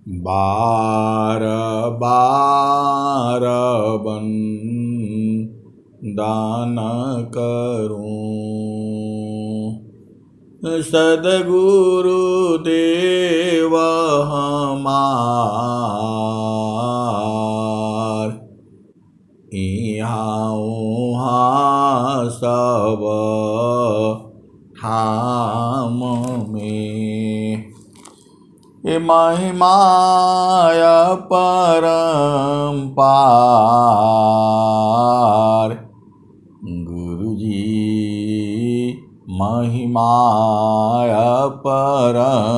बार बार दान करूं सद्गुरु देव हमार इहाँ उहाँ सब ठाम में महिमाय परम्पार गुरुजी महिमाय परम्पार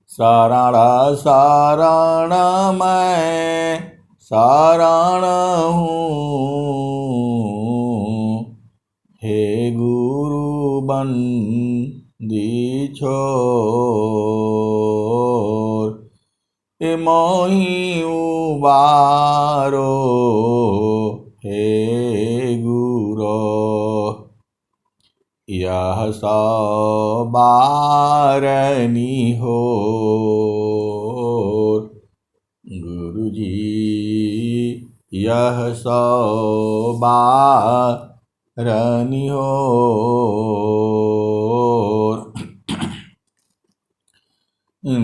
शरण शरण मैं शरण हूँ हे गुरु बंदी छोर मोहि उबारो हे गुरो यह सौ बारनी हो गुरुजी यह सौ बारनी हो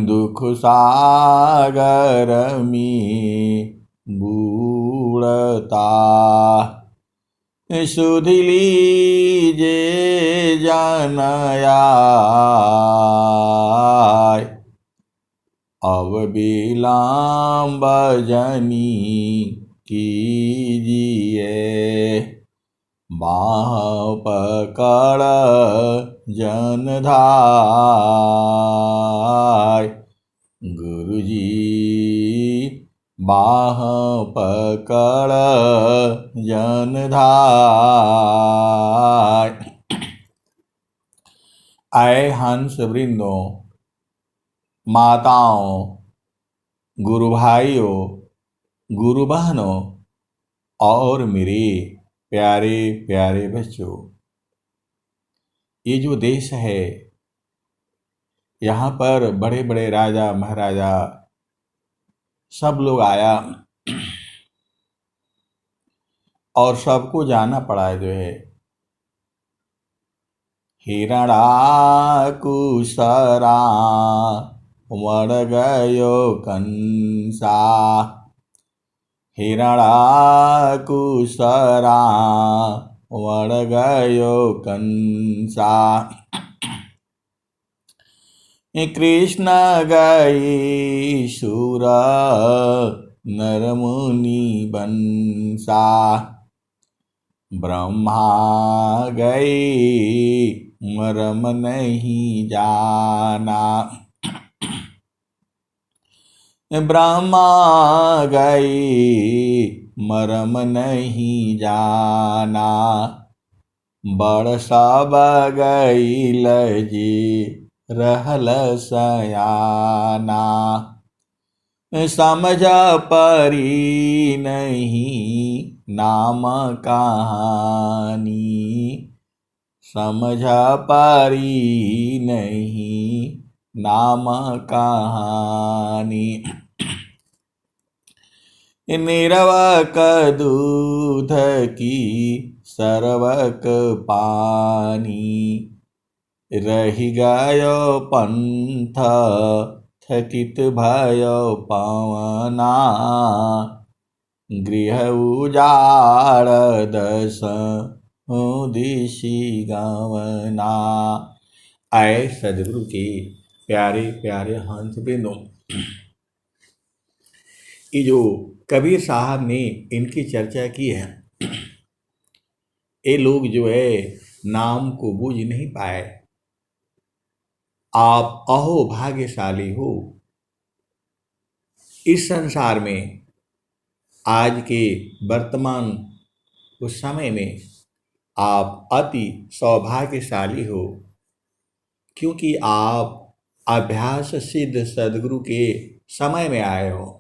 दुख सागर में बूढ़ता सुध लीजे जनयाय अब विलम्ब जनी कीजिए बाह पकड़ जनधाय गुरुजी बाह पकड़ जनधाय आए हंस वृंदों माताओं गुरु भाइयों गुरु बहनों और मेरे प्यारे प्यारे बच्चों, ये जो देश है यहाँ पर बड़े बड़े राजा महाराजा सब लोग आया और सबको जाना पड़ा जो है हिरणाकुशरा मर गयो कंसा हिरणाकुशरा मर गयो कंसा कृष्ण गई सुर नर मुनि बंसा ब्रह्मा गई मरम नहीं जाना ब्रह्मा गई मरम नहीं जाना बड़ सब गई लजी रहल सयाना समझ परी नहीं नाम कहानी समझ परी नहीं नाम कहानी निरवक दूध की सरवक पानी रही गयो पंथ थकित भयो पवना गृह उजाड़ दस दिशि गवना। आए सदगुरु के प्यारे प्यारे हंस बिंदु, ये जो कबीर साहब ने इनकी चर्चा की है, ये लोग जो है नाम को बूझ नहीं पाए। आप अहो भाग्यशाली हो। इस संसार में आज के वर्तमान उस समय में आप अति सौभाग्यशाली हो, क्योंकि आप अभ्यास सिद्ध सदगुरु के समय में आए हो।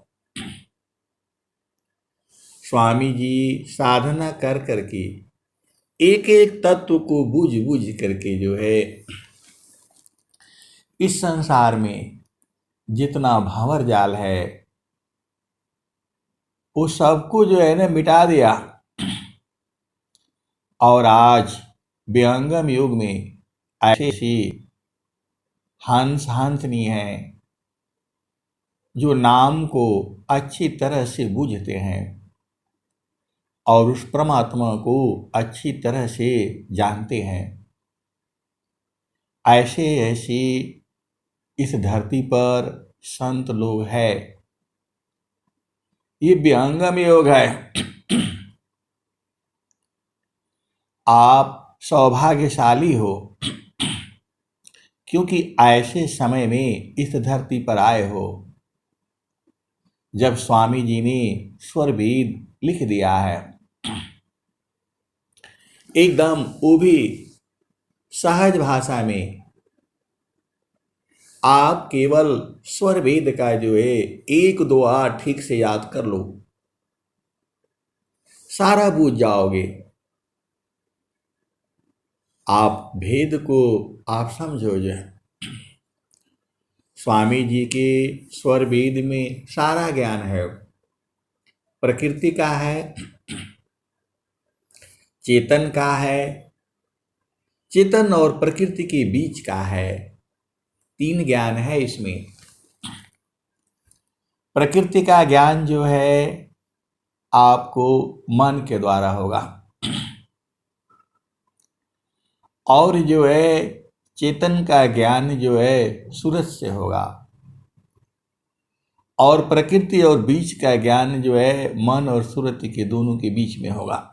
स्वामी जी साधना कर करके एक एक तत्व को बूझ बूझ करके जो है इस संसार में जितना भंवर जाल है वो सबको जो है ना मिटा दिया। और आज विहंगम युग में ऐसी हंसनी है जो नाम को अच्छी तरह से बूझते हैं और उस परमात्मा को अच्छी तरह से जानते हैं। ऐसे ऐसी इस धरती पर संत लोग हैं। ये विहंगम योग है। आप सौभाग्यशाली हो क्योंकि ऐसे समय में इस धरती पर आए हो जब स्वामी जी ने स्वर वेद लिख दिया है, एकदम वो भी सहज भाषा में। आप केवल स्वर वेद का जो है एक दो आठ ठीक से याद कर लो, सारा बूझ जाओगे। आप भेद को आप समझो। जो स्वामी जी के स्वर वेद में सारा ज्ञान है। प्रकृति का है, चेतन का है, चेतन और प्रकृति के बीच का है। तीन ज्ञान है इसमें। प्रकृति का ज्ञान जो है आपको मन के द्वारा होगा, और जो है चेतन का ज्ञान जो है सूरज से होगा, और प्रकृति और बीच का ज्ञान जो है मन और सूरज के दोनों के बीच में होगा।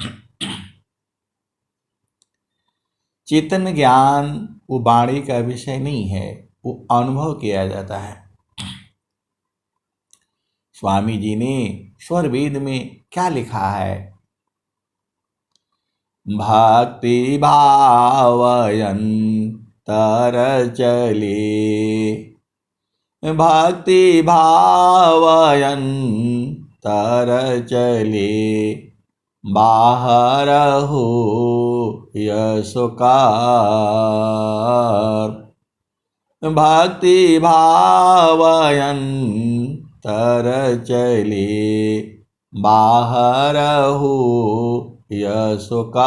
चेतन ज्ञान वो वाणी का विषय नहीं है, वो अनुभव किया जाता है। स्वामी जी ने स्वर वेद में क्या लिखा है? भक्ति भावयन तर चले, भक्ति भावयन तर चले, बाहर हो यशोकार। भक्ति भावयन तर चले, बाहर हो यशोकार।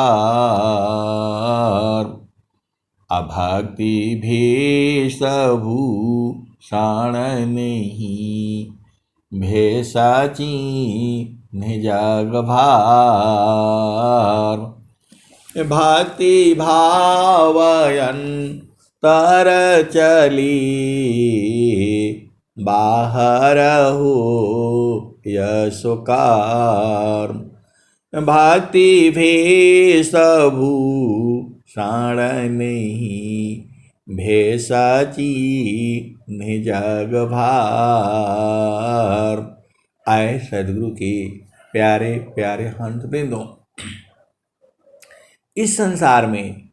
अभक्ति भेषभूषण नहीं, भेषाची निजग भार। भक्ति भावयन तर चली, बाहर हो यशोकार। भक्ति भेषभूषण नहीं, भेषाची निजग भार। आए सदगुरु के प्यारे प्यारे हंस वृंदों, इस संसार में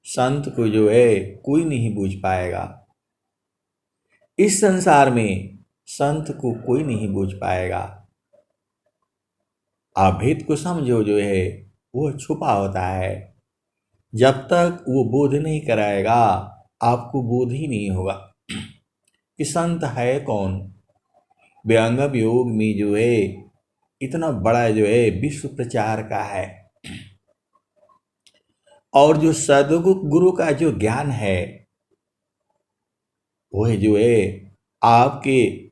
संत को जो है कोई नहीं बूझ पाएगा। इस संसार में संत को कोई नहीं बूझ पाएगा। अभेद को समझो, जो है वो छुपा होता है। जब तक वो बोध नहीं कराएगा आपको बोध ही नहीं होगा कि संत है कौन। विहंगम योग में जो है इतना बड़ा जो है विश्व प्रचार का है, और जो सद्गुरु का जो ज्ञान है वह जो है आपके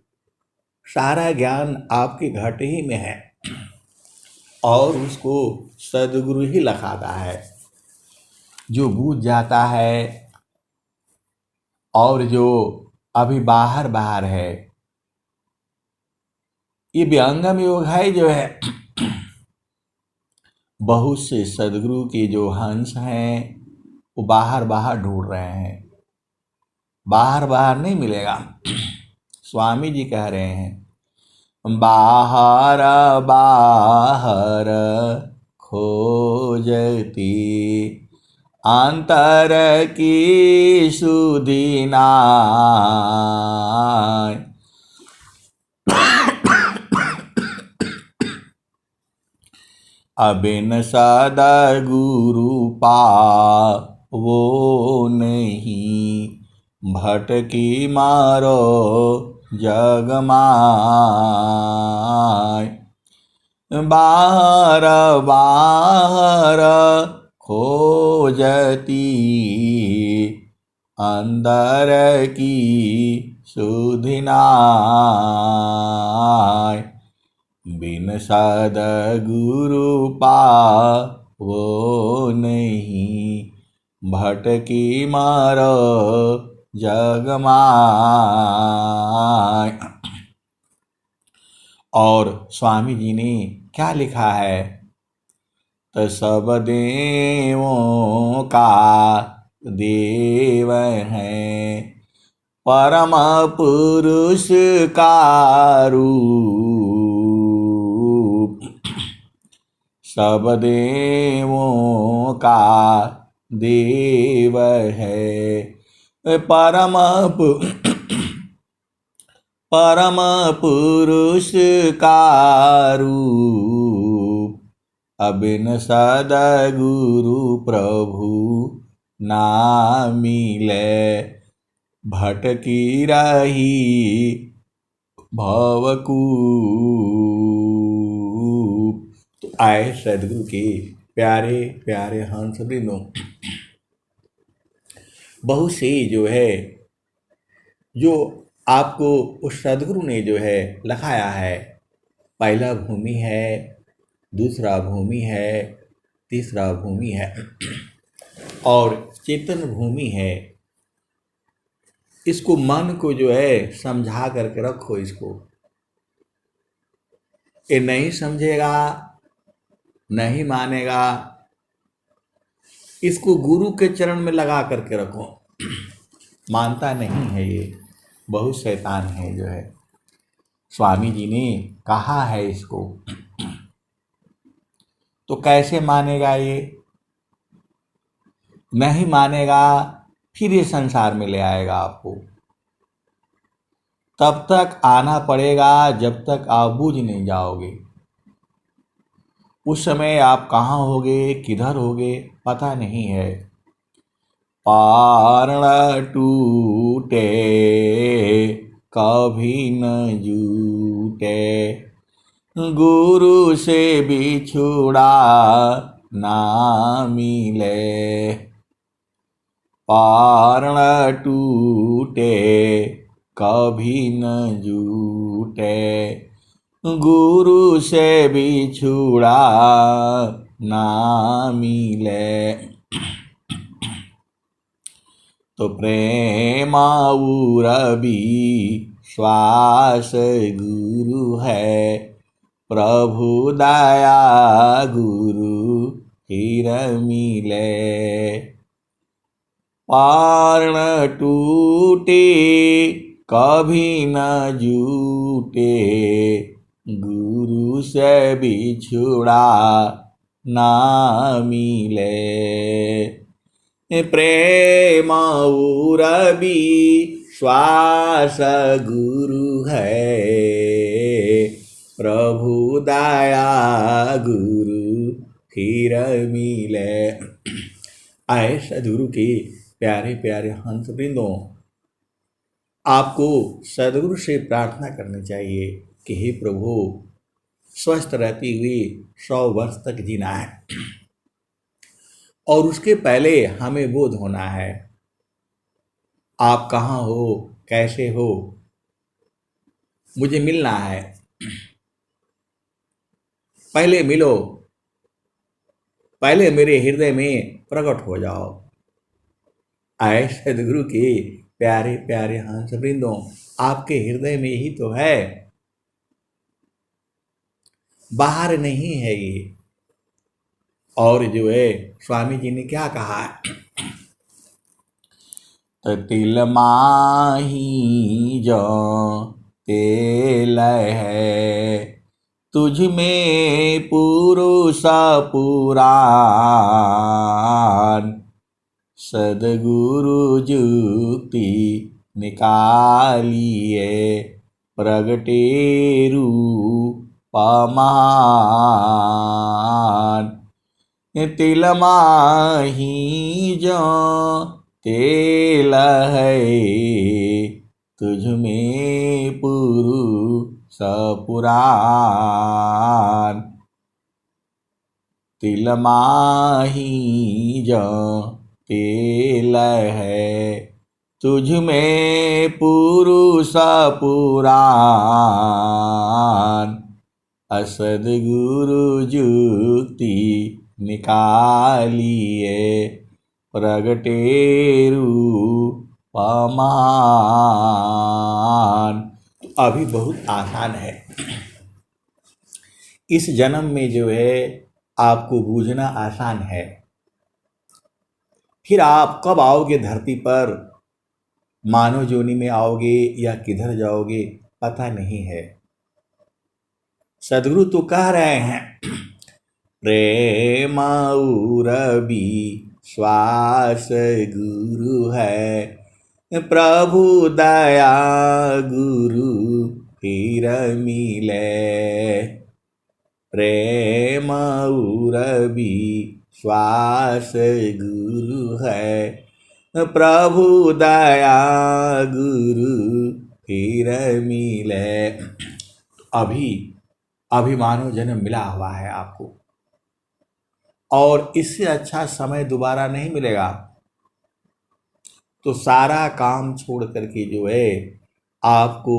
सारा ज्ञान आपके घट ही में है, और उसको सद्गुरु ही लखाता है। जो बूझ जाता है और जो अभी बाहर बाहर है, ये विहंगम योग है जो है। बहुत से सद्गुरु के जो हंस हैं वो बाहर बाहर ढूंढ रहे हैं, बाहर बाहर नहीं मिलेगा। स्वामी जी कह रहे हैं बाहर बाहर खोजती, अंतर की सुधि नाय। अबिन सद्गुरु पावो नहीं, भटकी मारो जग माय। बाहर बाहर खोजती अंदर की सुधि नाय। बिन सद्गुरु पावो नहीं, भटकी मारो जग माय। और स्वामी जी ने क्या लिखा है? तो सब देवों का देव है, परम पुरुष का रूप। सब देवों का देव है, परम पुरुष का रूप। अबिन सद्गुरु प्रभु ना मिले, भटकी रही भवकूप। तो आए सद्गुरु के प्यारे प्यारे हंस वृंदों, बहुत से जो आपको उस सद्गुरु ने लखाया है। पहला भूमि है, दूसरा भूमि है, तीसरा भूमि है और चेतन भूमि है। इसको मन को समझा करके रखो। इसको ये नहीं समझेगा, नहीं मानेगा, इसको गुरु के चरण में लगा करके रखो। मानता नहीं है, ये बहुत शैतान है स्वामी जी ने कहा है इसको। तो कैसे मानेगा ये? नहीं मानेगा, फिर ये संसार में ले आएगा आपको। तब तक आना पड़ेगा जब तक आप बूझ नहीं जाओगे। उस समय आप कहाँ होगे, किधर होगे, पता नहीं है। पारण टूटे कभी न जूटे, गुरु से बिछुड़ा ना मिले। पारण टूटे कभी न जूटे, गुरु से बिछुड़ा ना मिले। तो प्रेम रवि श्वास गुरु है, प्रभु दया गुरु फिर मिले। पारण टूटे कभी न जूटे, गुरु से बिछुड़ा ना मिले। प्रेम रवि श्वास गुरु है, प्रभु दया गुरु फिर मिले। आए सद्गुरु के प्यारे प्यारे हंस वृंदों, आपको सद्गुरु से प्रार्थना करनी चाहिए कि हे प्रभु, स्वस्थ रहती हुई 100 वर्ष तक जीना है और उसके पहले हमें बोध होना है आप कहाँ हो, कैसे हो, मुझे मिलना है। पहले मिलो, पहले मेरे हृदय में प्रकट हो जाओ। आए सद्गुरु के प्यारे प्यारे हंस वृंदों, आपके हृदय में ही तो है, बाहर नहीं है ये। और स्वामी जी ने क्या कहा? तिल माही जो तेल है, तुझ में पुरुष पुराण। सद्गुरु जुक्ति निकालिए, प्रगटे रूप महान। तिल माही जो तेल है तुझ में पुरुष पुराण। तिल माही ज तेल है तुझ में पुरुष पुराण। असद गुरु जुक्ति निकालिए प्रगटे रूपमान। तो अभी बहुत आसान है। इस जन्म में जो है आपको बूझना आसान है। फिर आप कब आओगे धरती पर, मानव योनि में आओगे या किधर जाओगे पता नहीं है। सदगुरु तो कह रहे हैं प्रेम रवि श्वास गुरु है, प्रभु दया गुरु फिर मिले। प्रेम रवि श्वास गुरु है, प्रभु दया गुरु फिर मिले। अभी मानव जन्म मिला हुआ है आपको, और इससे अच्छा समय दोबारा नहीं मिलेगा। तो सारा काम छोड़ करके जो है आपको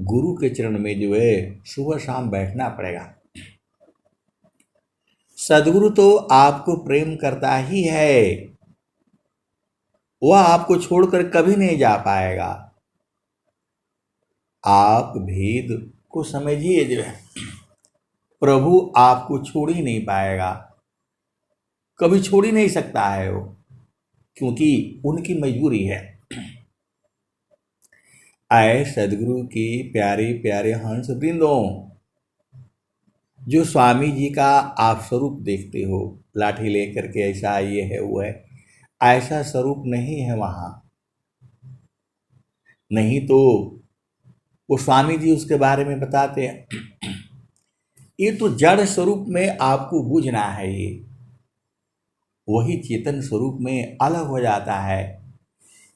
गुरु के चरण में जो है सुबह शाम बैठना पड़ेगा। सदगुरु तो आपको प्रेम करता ही है, वह आपको छोड़कर कभी नहीं जा पाएगा। आप भेद को समझिए जो है, प्रभु आपको छोड़ ही नहीं पाएगा, कभी छोड़ ही नहीं सकता है वो, क्योंकि उनकी मजबूरी है। आए सदगुरु के प्यारे प्यारे हंस वृंदों, जो स्वामी जी का आप स्वरूप देखते हो लाठी लेकर के, ऐसा ये है वो है, ऐसा स्वरूप नहीं है वहाँ। नहीं तो वो स्वामी जी उसके बारे में बताते हैं। ये तो जड़ स्वरूप में आपको बूझना है, ये वही चेतन स्वरूप में अलग हो जाता है।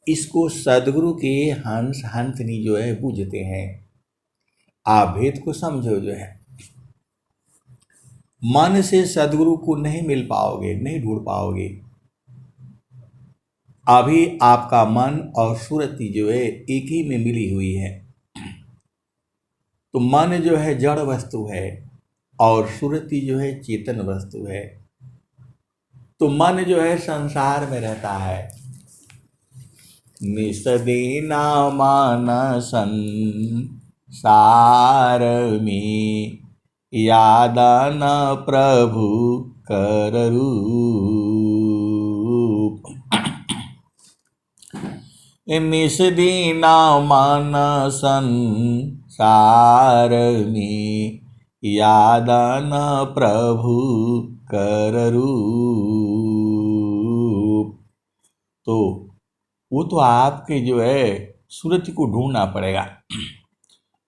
इसको सदगुरु के हंस हंसनी जो है बूझते हैं। आप भेद को समझो जो है, मन से सदगुरु को नहीं मिल पाओगे, नहीं ढूंढ पाओगे। अभी आपका मन और सुरति जो है एक ही में मिली हुई है। तो मन जो है जड़ वस्तु है और सुरति जो है चेतन वस्तु है। तो मन जो है संसार में रहता है। निसदीना मान संसार में, यादा न प्रभु कर रूप। निसदीना मान संसार में, यादा न प्रभु कर रूप। तो वो तो आपके जो है सूरत को ढूंढना पड़ेगा।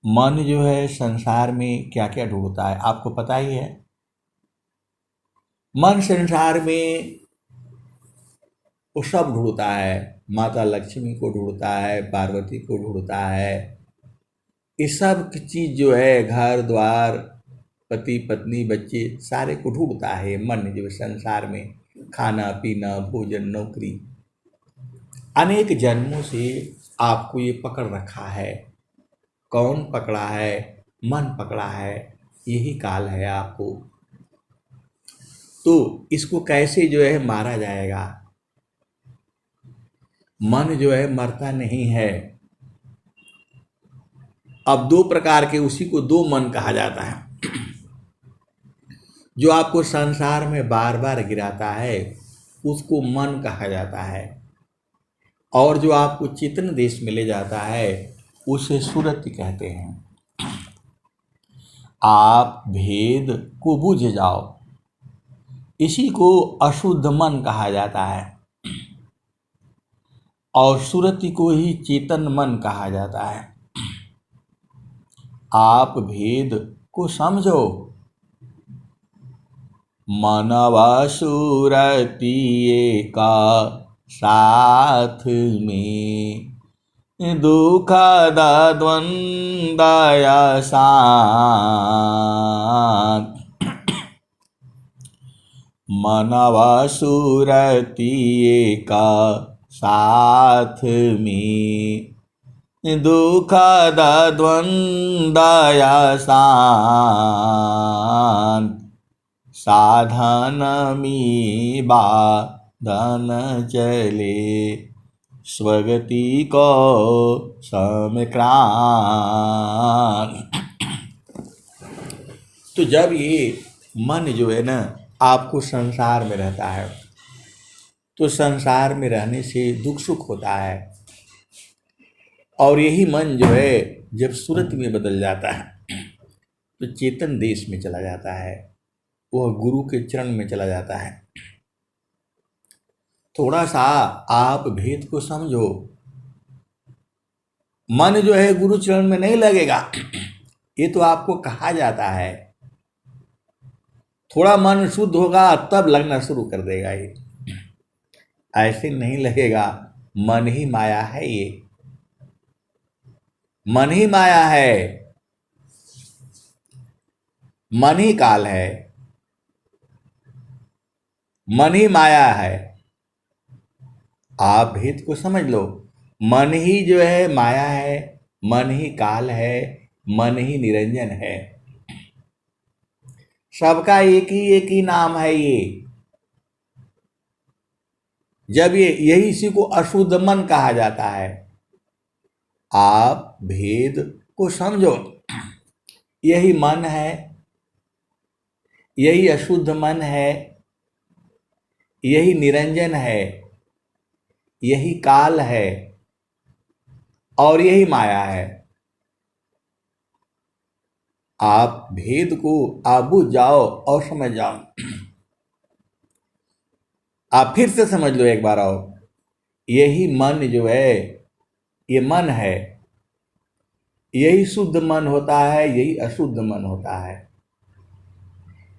मन जो है संसार में क्या क्या ढूंढता है आपको पता ही है। मन संसार में वो सब ढूंढता है, माता लक्ष्मी को ढूंढता है, पार्वती को ढूंढता है। ये सब चीज जो है घर द्वार पति पत्नी बच्चे सारे को ढूंढता है मन जो है संसार में। खाना पीना भोजन नौकरी, अनेक जन्मों से आपको ये पकड़ रखा है। कौन पकड़ा है? मन पकड़ा है। यही काल है आपको। तो इसको कैसे जो है मारा जाएगा? मन जो है मरता नहीं है। अब दो प्रकार के, उसी को दो मन कहा जाता है। जो आपको संसार में बार बार गिराता है उसको मन कहा जाता है, और जो आपको चेतन देश में ले जाता है उसे सुरति कहते हैं। आप भेद को बुझ जाओ, इसी को अशुद्ध मन कहा जाता है, और सुरति को ही चेतन मन कहा जाता है। आप भेद को समझो। मनवा सुरति एका साथ में, दुखद द्वंद्वय शांत, मनव सुरति का साथ में, दुखद द्वंद्वय शांत, साधन में बाधन चले, स्वगति को समक्रांत। तो जब ये मन जो है ना आपको संसार में रहता है, तो संसार में रहने से दुख सुख होता है, और यही मन जो है जब सुरत में बदल जाता है तो चेतन देश में चला जाता है, वह गुरु के चरण में चला जाता है। थोड़ा सा आप भेद को समझो, मन जो है गुरु चरण में नहीं लगेगा, ये तो आपको कहा जाता है। थोड़ा मन शुद्ध होगा तब लगना शुरू कर देगा, ये ऐसे नहीं लगेगा। मन ही माया है, ये मन ही माया है, मन ही काल है, मन ही माया है। आप भेद को समझ लो, मन ही जो है माया है, मन ही काल है, मन ही निरंजन है। सबका एक ही नाम है ये। जब यही इसी को अशुद्ध मन कहा जाता है। आप भेद को समझो, यही मन है, यही अशुद्ध मन है, यही निरंजन है, यही काल है, और यही माया है। आप भेद को आप बुझ जाओ और समझ जाओ। आप फिर से समझ लो एक बार, आओ, यही मन जो है ये मन है, यही शुद्ध मन होता है, यही अशुद्ध मन होता है,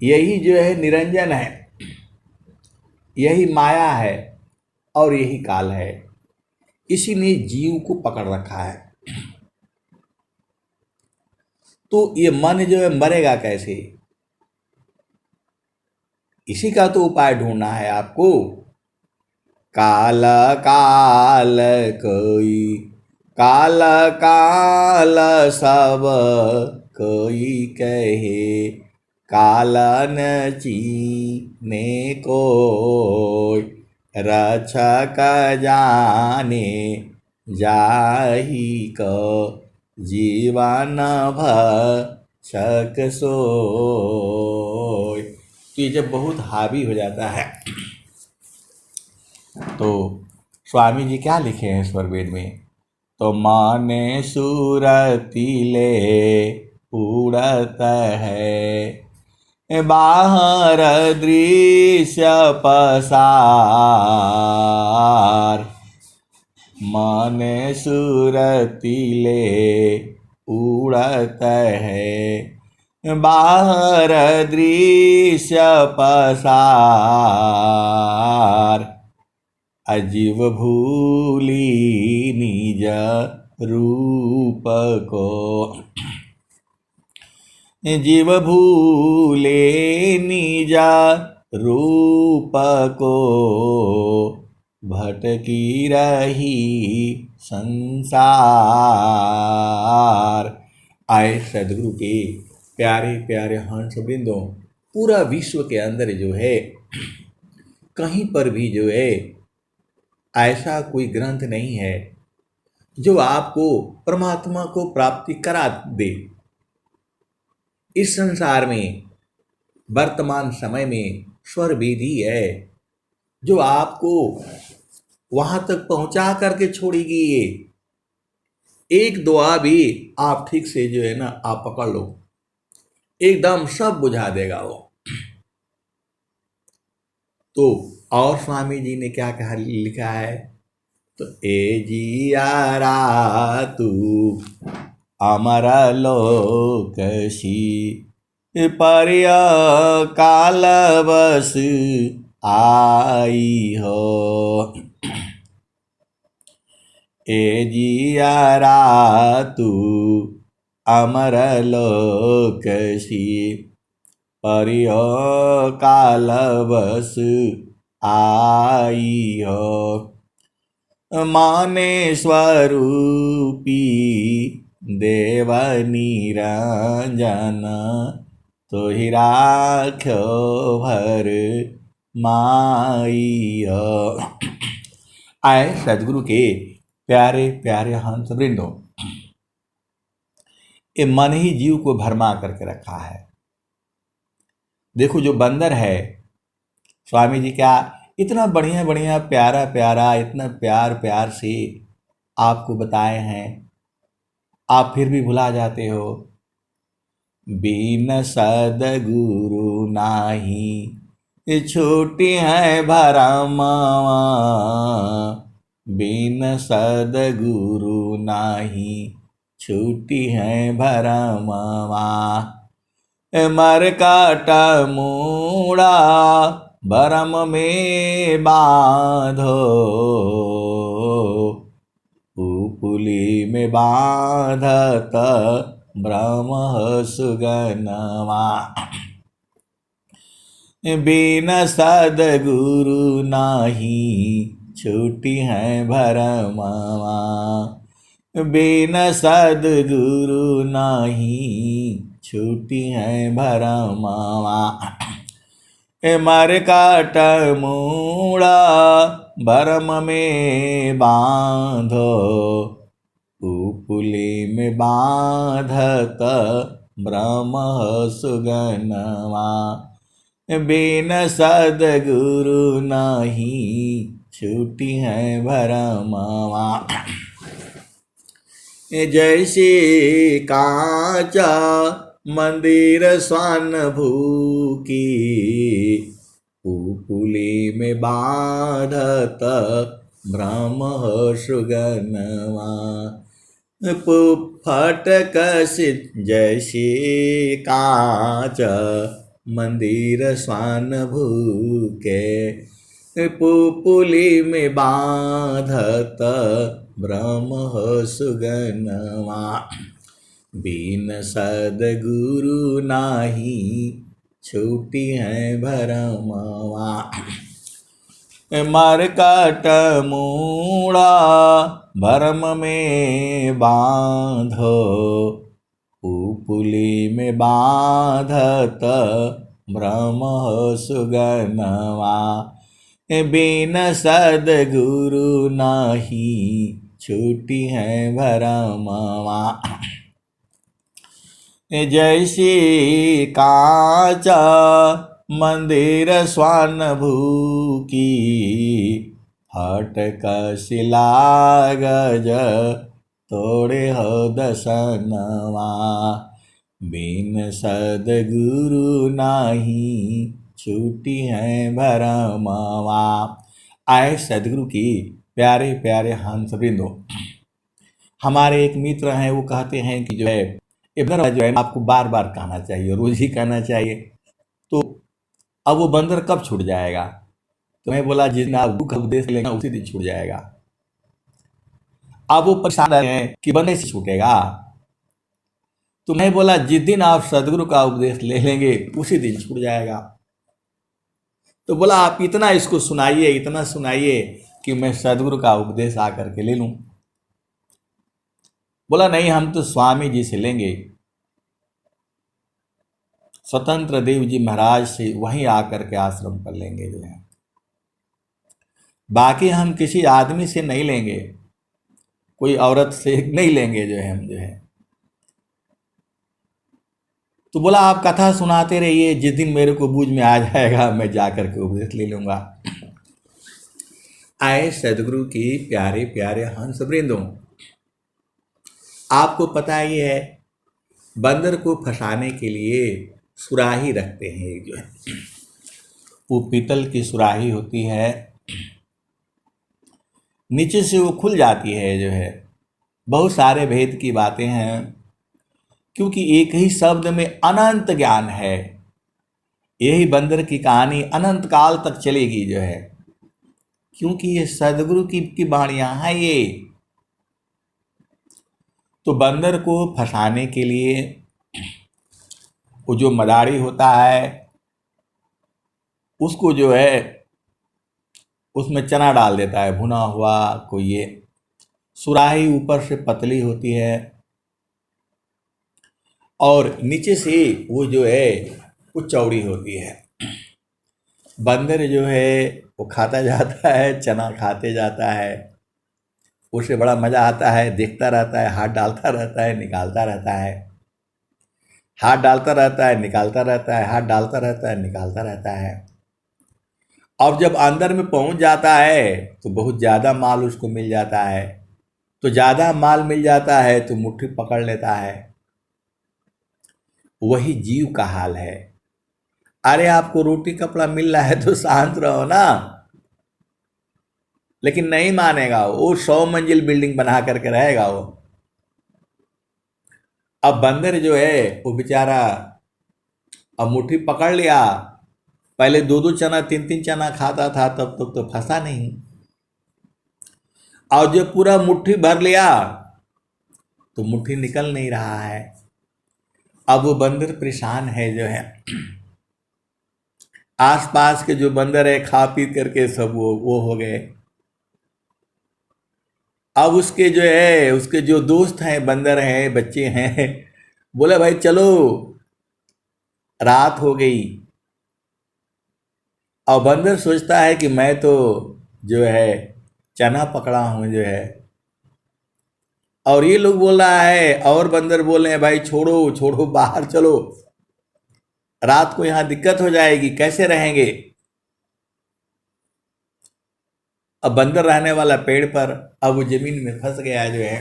यही जो है निरंजन है, यही माया है, और यही काल है। इसी ने जीव को पकड़ रखा है। तो ये मन जो है मरेगा कैसे? इसी का तो उपाय ढूंढना है आपको। काल काल कोई, काल काल सब कोई कहे, काल न चीने कोई, रक्षक जाने जाहि को, जीवन भक्षक सोय। तो ये जब बहुत हावी हो जाता है तो स्वामी जी क्या लिखे हैं स्वर वेद में? तो माने सुरति ले उड़त है, बाहर दृश्य पसार, माने सुरति ले उड़त है, बाहर दृश्य पसार, अजीव भूली निज रूप को, जीव भूले निज रूप को, भटकी रही संसार। आए सदगुरु के प्यारे प्यारे हंस वृंदों, पूरा विश्व के अंदर जो है कहीं पर भी जो है ऐसा कोई ग्रंथ नहीं है जो आपको परमात्मा को प्राप्ति करा दे। इस संसार में वर्तमान समय में स्वर वेद ही है जो आपको वहां तक पहुंचा करके छोड़ेगी। ये एक दुआ भी आप ठीक से जो है ना आप पकड़ लो, एकदम सब बुझा देगा वो। तो और स्वामी जी ने क्या कहा लिखा है? तो ए जियारा तू अमर लोकसी, पर्य काल बस आई हो। ए जियारा तू अमर लोकसी परियो कालवस आई हो। माने स्वरूपी देव निरंजन तो ही राख्यो भर माई हो। आए सदगुरु के प्यारे प्यारे हंस वृंदो, ये मन ही जीव को भरमा करके रखा है। देखो जो बंदर है, स्वामी जी क्या इतना बढ़िया बढ़िया प्यारा प्यारा इतना प्यार प्यार से आपको बताए हैं, आप फिर भी भुला जाते हो। बिन सदगुरु नाही छूटी है भरमा, बिन सदगुरु नाही छूटी है भरमा। मरकाट मूड़ा भरम में बांधो, पुली में बांधत ब्रह्म सुगनमा। बिन सदगुरु नाही छूटी है भरमा, बिन सदगुरु नाही छूटी है भरमा। मरकाट मूड़ा भरम में बांधो, पुली में बांधत ब्रह्म सुगनमा। बिन सदगुरु नाही छूटी है भरमा। जैसे कांचा मंदिर स्वान भूकी, पुली में बांधत ब्रह्म सुगनमा। फटक जैसे कांच मंदिर स्वान भूके, पुली में बांधत ब्रह्म सुगनमा। बिन सदगुरु नाही छूटी है भरमा। मरकाट मूड़ा भरम में बांधो, पुली में बांधत ब्रह्म सुगनमा। बिन सदगुरु नाही छूटी है भरमा। जैसे कांचा मंदिर स्वान भूकी, फटक शिलागज तोड़े हो दसनवा। बिन सदगुरु नाही छूटी है भरमवा। आए सदगुरु की प्यारे प्यारे हंस वृंदो, हमारे एक मित्र हैं, वो कहते हैं कि जो है आपको बार बार कहना चाहिए, रोज ही कहना चाहिए। तो अब वो बंदर कब छूट जाएगा? तो मैं बोला जिस दिन आप दुख उपदेश लेंगे उसी दिन छूट जाएगा। अब वो परेशान हैं कि बंदे से छूटेगा, तो मैं बोला जिस दिन आप सदगुरु का उपदेश ले लेंगे उसी दिन छूट जाएगा। तो बोला आप इतना इसको सुनाइए, इतना सुनाइए कि मैं सदगुरु का उपदेश आकर के ले लूं। बोला नहीं, हम तो स्वामी जी से लेंगे, स्वतंत्र देव जी महाराज से वहीं आकर के आश्रम पर लेंगे जो है, बाकी हम किसी आदमी से नहीं लेंगे, कोई औरत से नहीं लेंगे जो है हम जो है। तो बोला आप कथा सुनाते रहिए, जिस दिन मेरे को बूझ में आ जाएगा मैं जाकर के उपदेश ले लूंगा। आए सदगुरु की प्यारे प्यारे हंस वृंदों, आपको पता ही है बंदर को फंसाने के लिए सुराही रखते हैं जो है, वो पीतल की सुराही होती है, नीचे से वो खुल जाती है जो है। बहुत सारे भेद की बातें हैं, क्योंकि एक ही शब्द में अनंत ज्ञान है। यही बंदर की कहानी अनंत काल तक चलेगी जो है, क्योंकि ये सदगुरु की वाणियाँ हैं। ये तो बंदर को फंसाने के लिए वो जो मदारी होता है उसको जो है उसमें चना डाल देता है भुना हुआ। कोई ये सुराही ऊपर से पतली होती है और नीचे से वो जो है वो चौड़ी होती है। बंदर जो है वो खाता जाता है, चना खाते जाता है, उसे बड़ा मज़ा आता है, देखता रहता है, हाथ डालता रहता है, निकालता रहता है, हाथ डालता रहता है, निकालता रहता है, हाथ डालता रहता है, निकालता रहता है। अब जब अंदर में पहुंच जाता है तो बहुत ज़्यादा माल उसको मिल जाता है, तो ज़्यादा माल मिल जाता है तो मुट्ठी पकड़ लेता है। वही जीव का हाल है। अरे आपको रोटी कपड़ा मिल रहा है तो शांत रहो ना, लेकिन नहीं मानेगा वो। 100 मंजिल बिल्डिंग बना करके रहेगा वो। अब बंदर जो है वो बेचारा अब मुट्ठी पकड़ लिया। पहले 2-2 चना 3-3 चना खाता था, तब तक तो फंसा नहीं। और जब पूरा मुट्ठी भर लिया तो मुट्ठी निकल नहीं रहा है। अब वो बंदर परेशान है जो है। आसपास के जो बंदर है खा पी करके सब वो हो गए। अब उसके जो है उसके जो दोस्त हैं, बंदर हैं, बच्चे हैं, बोले भाई चलो रात हो गई। और बंदर सोचता है कि मैं तो जो है चना पकड़ा हूं जो है, और ये लोग बोल रहा है और बंदर बोल रहे हैं भाई छोड़ो छोड़ो, बाहर चलो, रात को यहां दिक्कत हो जाएगी, कैसे रहेंगे। अब बंदर रहने वाला पेड़ पर, अब वो जमीन में फंस गया जो है।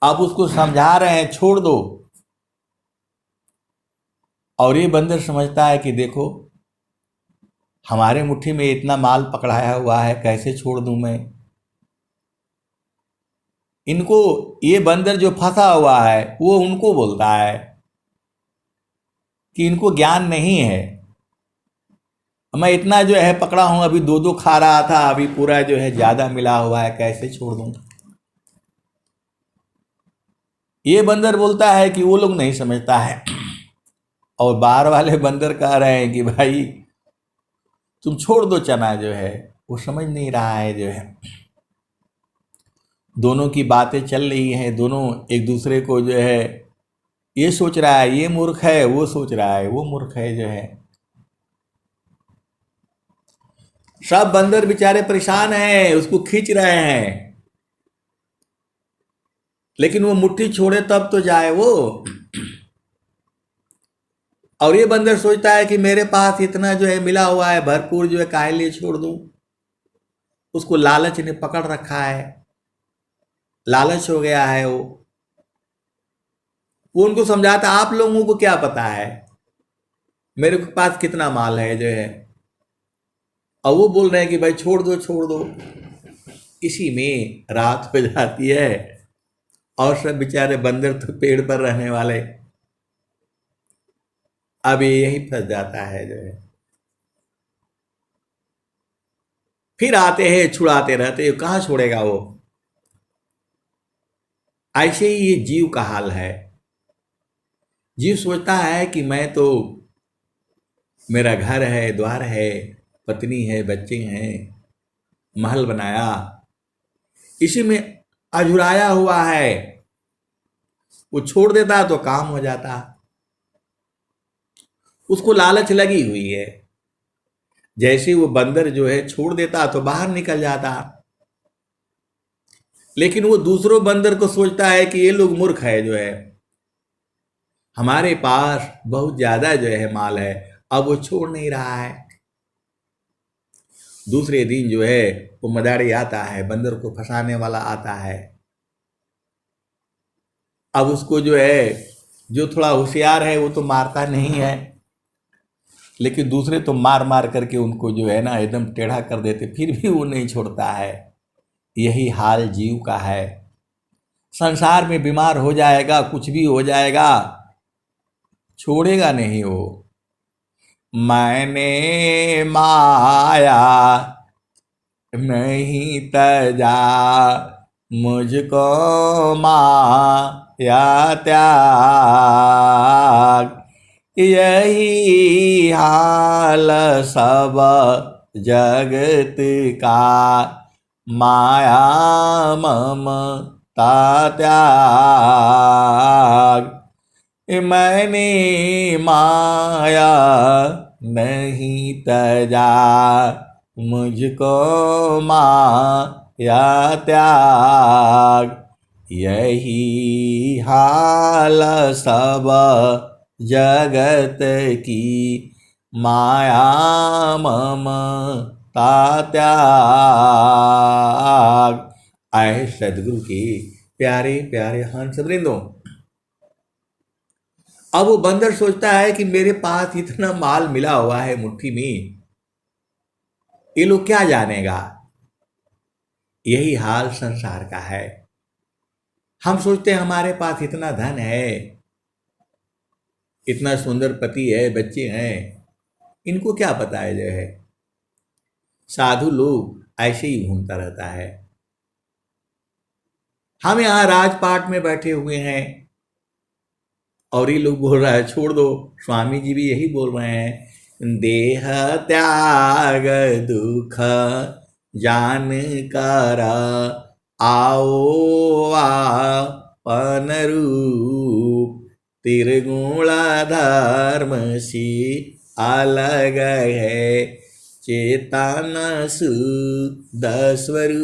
अब उसको समझा रहे हैं छोड़ दो, और ये बंदर समझता है कि देखो हमारे मुट्ठी में इतना माल पकड़ाया हुआ है, कैसे छोड़ दूं मैं इनको। ये बंदर जो फंसा हुआ है वो उनको बोलता है कि इनको ज्ञान नहीं है, मैं इतना जो है पकड़ा हूं, अभी 2-2 खा रहा था, अभी पूरा जो है ज्यादा मिला हुआ है, कैसे छोड़ दूं। ये बंदर बोलता है कि वो लोग नहीं समझता है, और बाहर वाले बंदर कह रहे हैं कि भाई तुम छोड़ दो चना जो है। वो समझ नहीं रहा है जो है। दोनों की बातें चल रही हैं, दोनों एक दूसरे को जो है ये सोच रहा है ये मूर्ख है, वो सोच रहा है वो मूर्ख है जो है। सब बंदर बेचारे परेशान हैं, उसको खींच रहे हैं, लेकिन वो मुट्ठी छोड़े तब तो जाए वो। और ये बंदर सोचता है कि मेरे पास इतना जो है मिला हुआ है भरपूर, जो है काहे लिए छोड़ दूं। उसको लालच ने पकड़ रखा है, लालच हो गया है वो उनको समझाता आप लोगों को क्या पता है मेरे पास कितना माल है जो है। और वो बोल रहे हैं कि भाई छोड़ दो छोड़ दो। इसी में रात हो जाती है और सब बेचारे बंदर तो पेड़ पर रहने वाले अब ये यही फंस जाता है जो है। फिर आते हैं छुड़ाते रहते हैं, कहाँ छोड़ेगा वो। ऐसे ही ये जीव का हाल है। जीव सोचता है कि मैं तो, मेरा घर है, द्वार है, पत्नी है, बच्चे हैं, महल बनाया, इसी में अझुराया हुआ है। वो छोड़ देता तो काम हो जाता। उसको लालच लगी हुई है। जैसे वो बंदर जो है छोड़ देता तो बाहर निकल जाता, लेकिन वो दूसरों बंदर को सोचता है कि ये लोग मूर्ख है जो है, हमारे पास बहुत ज्यादा जो है माल है, अब वो छोड़ नहीं रहा है। दूसरे दिन जो है वो मदारी आता है, बंदर को फंसाने वाला आता है। अब उसको जो है, जो थोड़ा होशियार है वो तो मारता नहीं है, लेकिन दूसरे तो मार मार करके उनको जो है ना एकदम टेढ़ा कर देते, फिर भी वो नहीं छोड़ता है। यही हाल जीव का है। संसार में बीमार हो जाएगा, कुछ भी हो जाएगा, छोड़ेगा नहीं वो। मैंने माया नहीं तजा, मुझको माया त्याग। यही हाल सब जगत का, माया ममता त्याग। मैंने माया नहीं तजा, मुझको माया त्याग। यही हाल सब जगत की, माया ममता त्याग। आए सदगुरु के प्यारे प्यारे हंस वृंदों। अब वो बंदर सोचता है कि मेरे पास इतना माल मिला हुआ है मुट्ठी में, ये लोग क्या जानेगा। यही हाल संसार का है। हम सोचते हैं हमारे पास इतना धन है, इतना सुंदर पति है, बच्चे हैं, इनको क्या पता है जो है। साधु लोग ऐसे ही घूमता रहता है। हम यहाँ राजपाट में बैठे हुए हैं और ये लोग बोल रहा है छोड़ दो। स्वामी जी भी यही बोल रहे हैं, देह त्याग दुख जान कर, आओ आपन रूप। त्रिगुण धर्म सी अलग है, चेतन शुद्ध स्वरूप।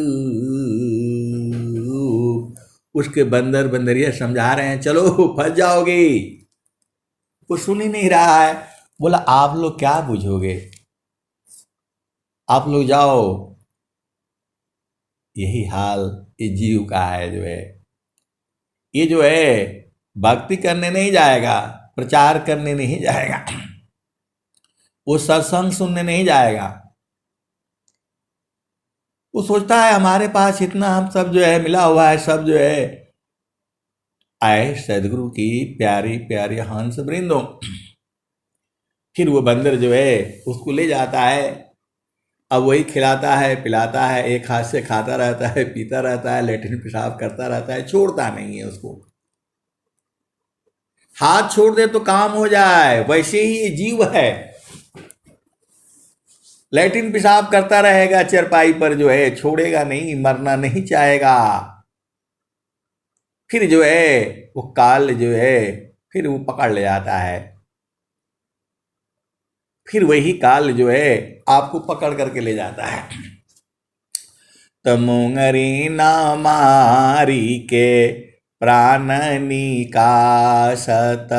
उसके बंदर बंदरिया समझा रहे हैं चलो फंस जाओगे। वो सुन ही नहीं रहा है। बोला आप लोग क्या बुझोगे, आप लोग जाओ। यही हाल इस जीव का है जो है। ये जो है भक्ति करने नहीं जाएगा, प्रचार करने नहीं जाएगा, वो सत्संग सुनने नहीं जाएगा। वो सोचता है हमारे पास इतना हम सब जो है मिला हुआ है, सब जो है। आए सदगुरु की प्यारी प्यारी हंस वृंदों। फिर वो बंदर जो है उसको ले जाता है। अब वही खिलाता है पिलाता है, एक हाथ से खाता रहता है, पीता रहता है, लेटरिन पेशाब करता रहता है, छोड़ता नहीं है उसको। हाथ छोड़ दे तो काम हो जाए, वैसे ही ये जीव है। लेटरिन पेशाब करता रहेगा चरपाई पर जो है, छोड़ेगा नहीं, मरना नहीं चाहेगा। फिर जो है वो काल जो है फिर वो पकड़ ले जाता है। फिर वही काल जो है आपको पकड़ करके ले जाता है। तमुंगरी ना मारी के प्राण निकासत,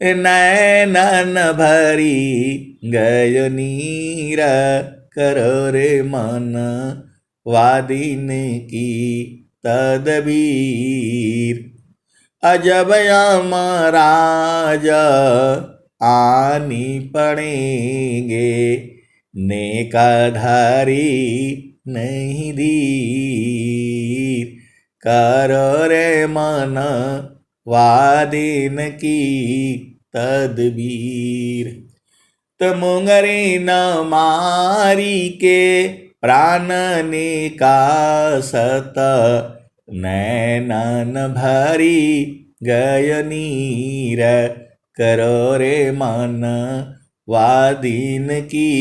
नैनन भरी गय नीर। करो रे मन वादिन की तदबीर। अजब यमराज आनी पड़ेंगे, नेकाधारी नहीं धीर। करो रे मन वादिन की तदबीर। तमुंगरी न मारी के प्राण निकासत, नैनन भरी गय नीर। करो रे मन वादिन की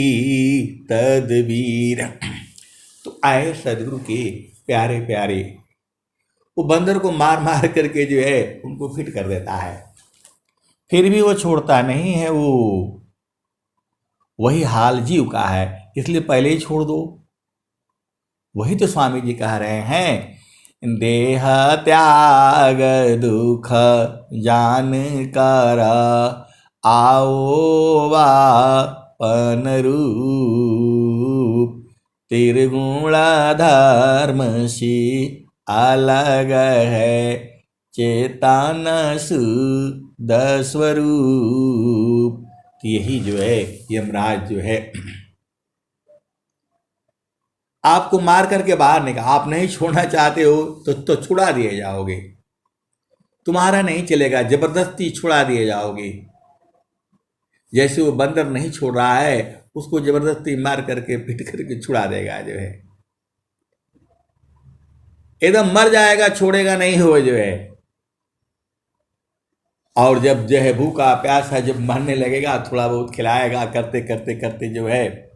तदबीर। तो आए सदगुरु के प्यारे प्यारे। वो बंदर को मार मार करके जो है उनको फिट कर देता है। फिर भी वो छोड़ता नहीं है। वो वही हाल जीव का है, इसलिए पहले ही छोड़ दो। वही तो स्वामी जी कह रहे हैं, देह त्याग दुख जान कर, आओ आपन रूप। त्रिगुण धर्म सी अलग है, चेतन शुद्ध स्वरूप। यही जो है यमराज जो है आपको मार करके बाहर निकाल। आप नहीं छोड़ना चाहते हो तो छुड़ा दिए जाओगे। तुम्हारा नहीं चलेगा, जबरदस्ती छुड़ा दिए जाओगे। जैसे वो बंदर नहीं छोड़ रहा है, उसको जबरदस्ती मार करके पीट करके छुड़ा देगा जो है। एकदम मर जाएगा, छोड़ेगा नहीं हो जो है। और जब जो है भूखा प्यासा जब मरने लगेगा, थोड़ा बहुत खिलाएगा, करते करते करते जो है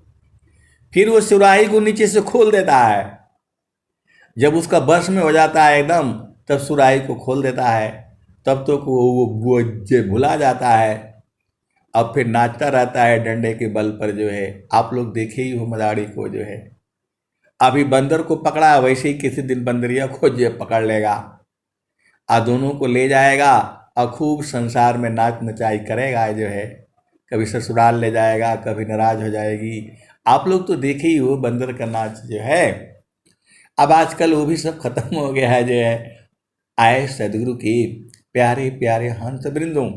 फिर वो सुराही को नीचे से खोल देता है। जब उसका बस में हो जाता है एकदम, तब सुराही को खोल देता है। तब तो वो जो भुला जाता है। अब फिर नाचता रहता है डंडे के बल पर जो है। आप लोग देखे ही हो मदारी को जो है। अभी बंदर को पकड़ा, वैसे ही किसी दिन बंदरिया को जो पकड़ लेगा, आ दोनों को ले जाएगा और खूब संसार में नाच नचाई करेगा जो है। कभी ससुराल ले जाएगा, कभी नाराज हो जाएगी। आप लोग तो देखे ही हो बंदर का नाच जो है। अब आजकल वो भी सब खत्म हो गया है जो है। आए सदगुरु के प्यारे प्यारे हंस वृंदों,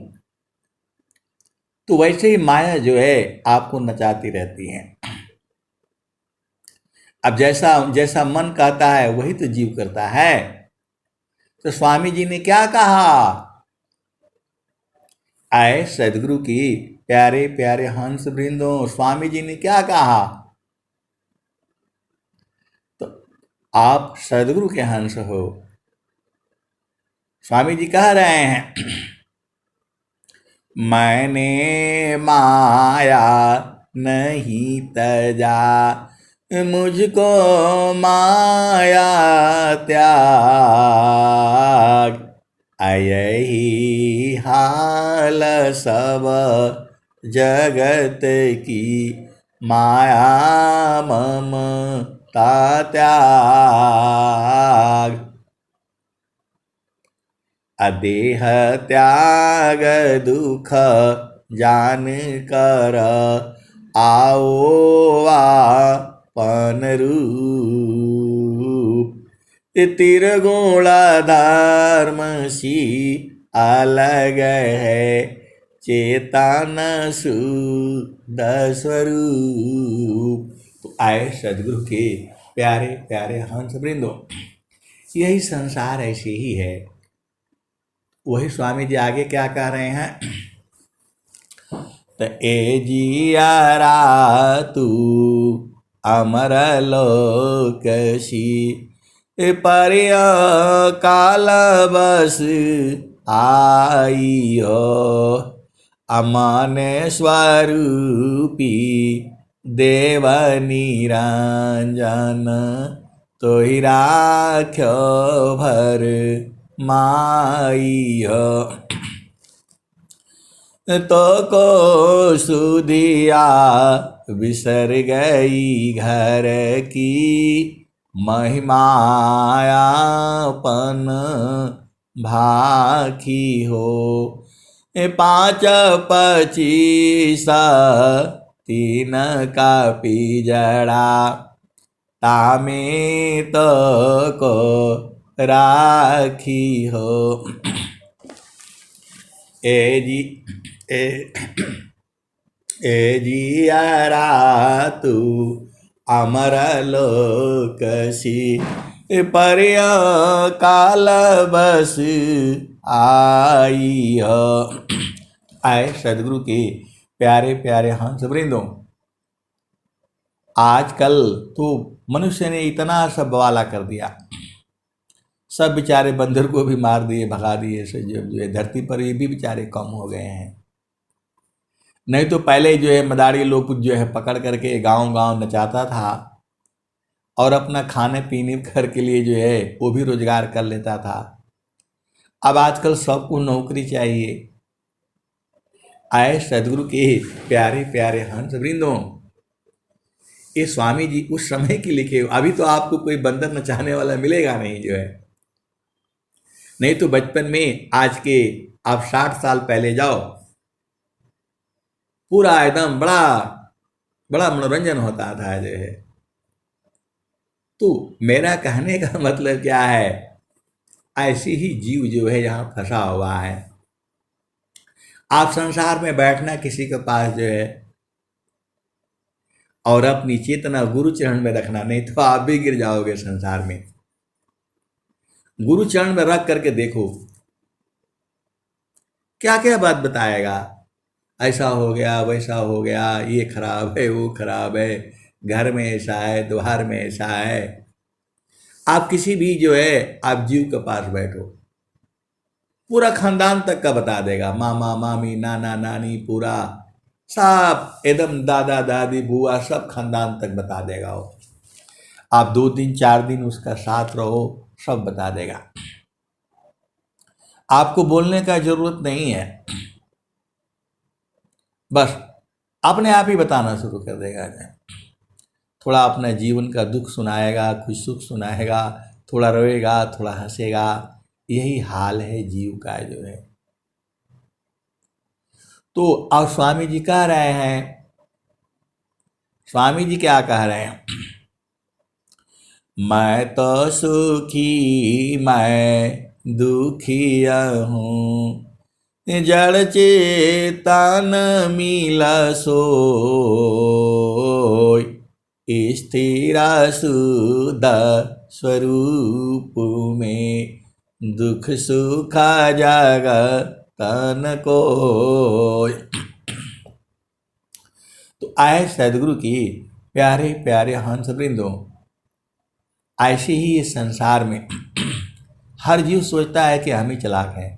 तो वैसे ही माया जो है आपको नचाती रहती है। अब जैसा जैसा मन कहता है वही तो जीव करता है। तो स्वामी जी ने क्या कहा? आए सदगुरु की प्यारे प्यारे हंस वृंदों, स्वामी जी ने क्या कहा? तो आप सदगुरु के हंस हो। स्वामी जी कह रहे हैं, मैंने माया नहीं तजा, मुझको माया त्याग। यही हाल सब जगत की, माया ममता त्याग। अदेह त्याग दुख जान कर, आओ आपन रूप। तिरगुण धर्म सी अलग है, चेतन शुद्ध स्वरूप। तो आए सदगुरु के प्यारे प्यारे हंस वृंदों, यही संसार ऐसे ही है। वही स्वामी जी आगे क्या कह रहे हैं? तो ए जियारा तू अमर लोकसी, पर्य काल बस आई हो। अमान स्वरूपी देव निरंजन, तो ही राख्यो भर माई हो। तो को सुधिया बिसर गई घर की, महिमायापन भाखी हो। 5-25 तीन का पिजड़ा, तामे तो को राखी हो। ए जी ए जियारा तू अमर लोकसी, पर्य काल बस आई हो। आए सदगुरु के प्यारे प्यारे हंस वृंदों, आजकल तो मनुष्य ने इतना सब बवाला कर दिया, सब बेचारे बंदर को भी मार दिए, भगा दिए। जो है धरती पर ये भी बेचारे कम हो गए हैं। नहीं तो पहले जो है मदारी लोग जो है पकड़ करके गांव गांव नचाता था, और अपना खाने पीने घर के लिए जो है वो भी रोजगार कर लेता था। अब आजकल सबको नौकरी चाहिए। आए सदगुरु के प्यारे प्यारे हंस वृंदों, ये स्वामी जी उस समय की लिखे। अभी तो आपको कोई बंदर नचाने वाला मिलेगा नहीं जो है। नहीं तो बचपन में आज के आप 60 साल पहले जाओ, पूरा एकदम बड़ा बड़ा मनोरंजन होता था जो है। तो मेरा कहने का मतलब क्या है, ऐसी ही जीव जो है यहाँ फंसा हुआ है। आप संसार में बैठना किसी के पास जो है, और अपनी चेतना गुरु चरण में रखना, नहीं तो आप भी गिर जाओगे संसार में। गुरु चरण में रख करके देखो क्या क्या बात बताएगा। ऐसा हो गया, वैसा हो गया, ये खराब है, वो खराब है, घर में ऐसा है, द्वार में ऐसा है। आप किसी भी जो है आप जीव के पास बैठो, पूरा खानदान तक का बता देगा, मामा मामी नाना नानी पूरा सब एकदम दादा दादी बुआ सब खानदान तक बता देगा वो। आप 2 दिन 4 दिन उसका साथ रहो, सब बता देगा। आपको बोलने का जरूरत नहीं है, बस अपने आप ही बताना शुरू कर देगा। थोड़ा अपने जीवन का दुख सुनाएगा, कुछ सुख सुनाएगा, थोड़ा रोएगा, थोड़ा हंसेगा। यही हाल है जीव का जो है। तो अब स्वामी जी कह रहे हैं, स्वामी जी क्या कह रहे हैं, मैं तो सुखी मैं दुखिया हूँ, जड़ चेतन मिला सोय, स्थिरा शुद्ध स्वरूप में दुख सुख जगतन को। तो आए सदगुरु की प्यारे प्यारे हंस वृंदों, ऐसे ही इस संसार में हर जीव सोचता है कि हम ही चालाक हैं।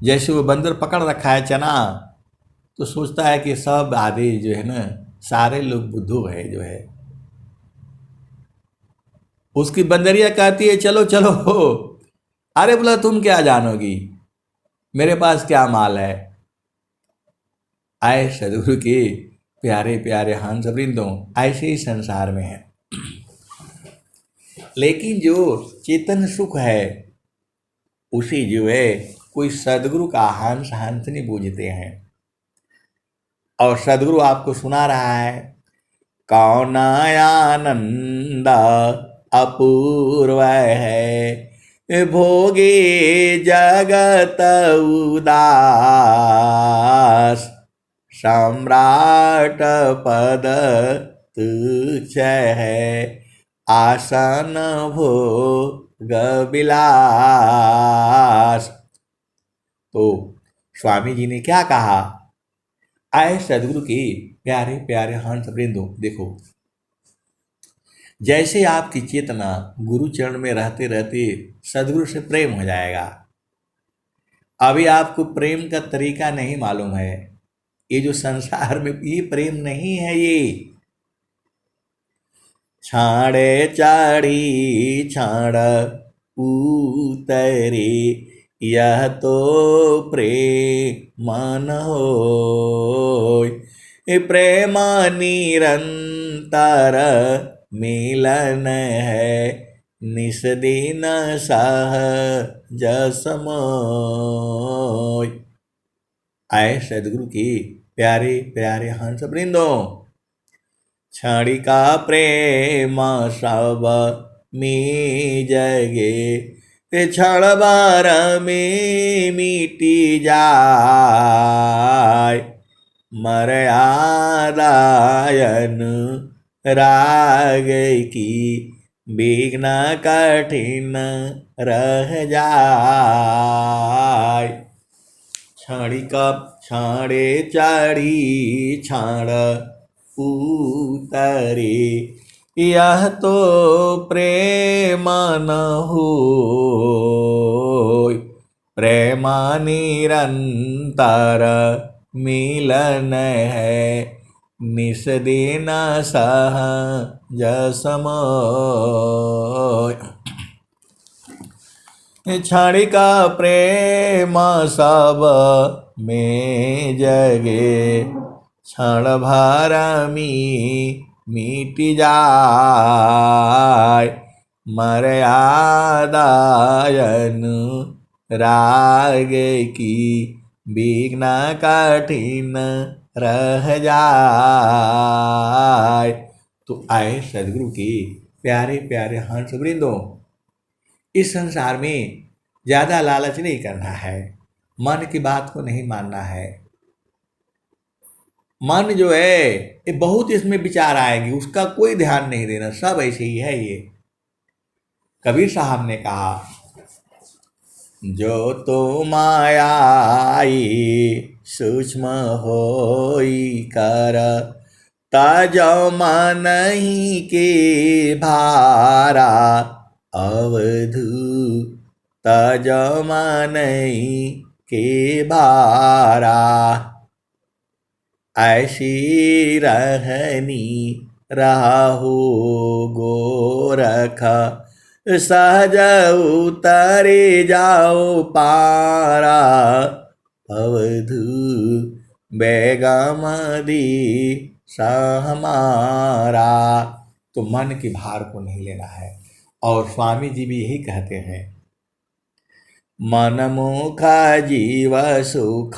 जैसे वो बंदर पकड़ रखा है चना, तो सोचता है कि सब आदि जो है ना सारे लोग बुद्धू है जो है। उसकी बंदरिया कहती है चलो चलो, अरे बोला तुम क्या जानोगी, मेरे पास क्या माल है। आए सदगुरु के प्यारे प्यारे हंस वृंदों, ऐसे ही संसार में है। लेकिन जो चेतन सुख है उसी जो है कोई सदगुरु का हंस हंस नहीं बूझते हैं। और सदगुरु आपको सुना रहा है, कौन आनंद अपूर्व है, भोगे जगत उदास, सम्राट पद तुच्छ है, आसन भोग विलास। तो स्वामी जी ने क्या कहा, आए सदगुरु के प्यारे प्यारे हंस वृंदों, देखो जैसे आपकी चेतना गुरु चरण में रहते रहते सदगुरु से प्रेम हो जाएगा। अभी आपको प्रेम का तरीका नहीं मालूम है, ये जो संसार में ये प्रेम नहीं है, ये छाड़े चाड़ी छाड़ उतरे, यह तो प्रेम न होय, प्रेम निरंतर मिलन है, निस दिन सहज समोय। आए सदगुरु की प्यारे प्यारे हंस वृंदों, क्षणिका प्रेम सब में जगे, क्षण भर में मिटी जाय, मर्यादायन राग की विघ्न कठिन रह जाय। क्षणिका क्षणे चढ़ी क्षण उतरे, यह तो प्रेम न होय, प्रेम निरंतर मिलन है, निस दिन सहज समोय। क्षणिका प्रेम सब में जगे, क्षण भर में मिट जाय, मर्यादायन राग की विघ्न कठिन रह जाय। तो आए सदगुरु के प्यारे प्यारे हंस वृंदों, इस संसार में ज़्यादा लालच नहीं करना है, मन की बात को नहीं मानना है। मन जो है ये बहुत इसमें विचार आएंगे, उसका कोई ध्यान नहीं देना, सब ऐसे ही है। ये कबीर साहब ने कहा, जो तो मायाई सूक्ष्म होई कर, तजो मनहि के भारा अवधू तजो मनहि के भारा। ऐसी रहनी राहु गोरख सहज उतरे जाओ पारा। अवधू बेगमदी हमारा। तो मन के भार को नहीं लेना है। और स्वामी जी भी यही कहते हैं, मन मुखा जीव सुख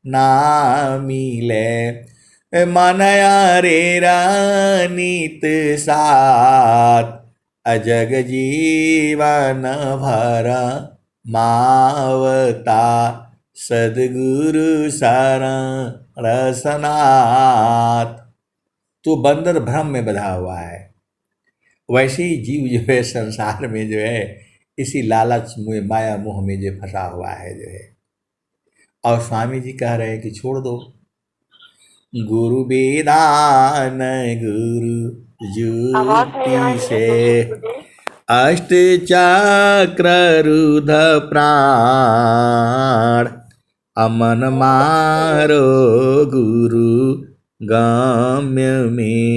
ना मिले मन रे रानित साथ। अजग जीवन भर मावता सदगुरु शरण रसनाथ। तो बंदर भ्रम में बंधा हुआ है, वैसे ही जीव जो है संसार में जो है इसी लालच में माया मोह में जो फंसा हुआ है जो है। और स्वामी जी कह रहे हैं कि छोड़ दो। गुरु वेदान गुरु जुक्ति से अष्ट चक्र रुध प्राण। अमन मारो गुरु गम्य में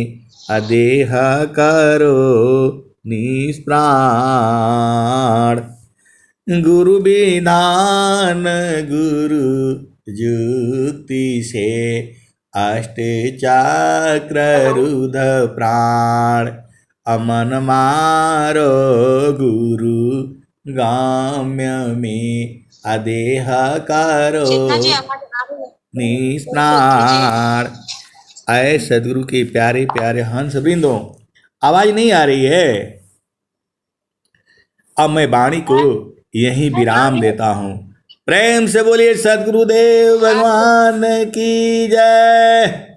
अदेह करो निष्प्राण। गुरु विधान गुरु जुक्ति से अष्ट चक्र रुध प्राण। अमन मारो गुरु गाम्य में अदेह करो निष्प्राण। आए सदगुरु के प्यारे प्यारे हंस वृंदों, आवाज नहीं आ रही है? अब मैं वाणी को यहीं विराम देता हूँ। प्रेम से बोलिए सदगुरुदेव भगवान की जय।